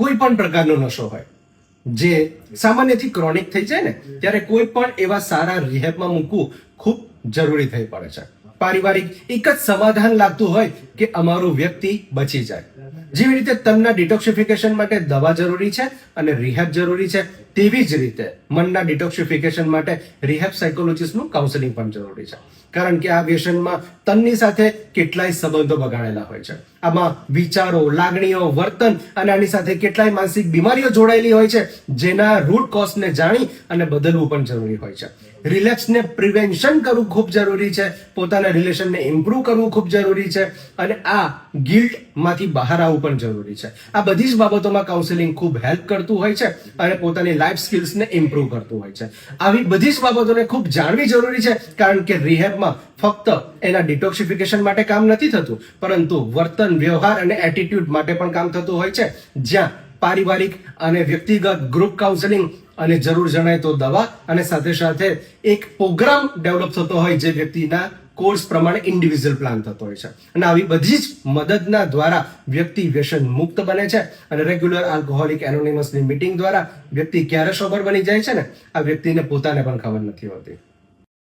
કોઈ પણ પ્રકારનો નશો હોય જે સામાન્યથી ક્રોનિક થઈ જાય ને, ત્યારે કોઈ પણ એવા સારા રિહેબમાં મૂકવું ખૂબ જરૂરી થઈ પડે છે. પારિવારિક એક જ સમાધાન લાગતું હોય કે અમારું વ્યક્તિ બચી જાય. જેવી રીતે તનના ડિટોક્સિફિકેશન માટે દવા જરૂરી છે અને રિહેબ જરૂરી છે, તેવી જ રીતે મનના ડિટોક્સિફિકેશન માટે રિહેબ સાયકોલોજીસ્ટનું કાઉન્સેલિંગ પણ જરૂરી છે. કારણ કે આ વ્યસનમાં તનની સાથે કેટલાય સંબંધો બગાડેલા હોય છે. આમાં વિચારો, લાગણીઓ, વર્તન અને આની સાથે કેટલાય માનસિક બીમારીઓ જોડાયેલી હોય છે, જેના રૂટ કોઝને જાણી અને બદલવું પણ જરૂરી હોય છે. રિલેક્સને પ્રિવેન્શન કરવું ખૂબ જરૂરી છે, પોતાના રિલેશનને ઇમ્પ્રૂવ કરવું ખૂબ જરૂરી છે અને આ ગિલ્ટમાંથી બહાર આવવું પણ જરૂરી છે. આ બધી જ બાબતોમાં કાઉન્સેલિંગ ખૂબ હેલ્પ કરતું હોય છે અને પોતાની લાઈફ સ્કિલ્સને ઇમ્પ્રૂવ કરતું હોય છે. આવી બધી જ બાબતોને ખૂબ જાણવી જરૂરી છે, કારણ કે રિહેબમાં ફક્ત એના ડિટોક્સિફિકેશન માટે કામ નથી થતું, પરંતુ વર્તન, વ્યવહાર અને એટીટ્યુડ માટે પણ કામ થતું હોય છે, જ્યાં પારિવારિક અને વ્યક્તિગત ગ્રુપ કાઉન્સેલિંગ અને જરૂર જણાય તો દવા અને સાથે સાથે એક પ્રોગ્રામ ડેવલપ થતો હોય જે વ્યક્તિના કોર્સ પ્રમાણે ઇન્ડિવિજ્યુઅલ પ્લાન થતો હોય છે. અને આવી બધી જ મદદના દ્વારા વ્યક્તિ વ્યસન મુક્ત બને છે અને રેગ્યુલર આલ્કોહોલિક એનોનિમસની મીટિંગ દ્વારા વ્યક્તિ ક્યારે સોબર બની જાય છે ને, આ વ્યક્તિને પોતાને પણ ખબર નથી હોતી.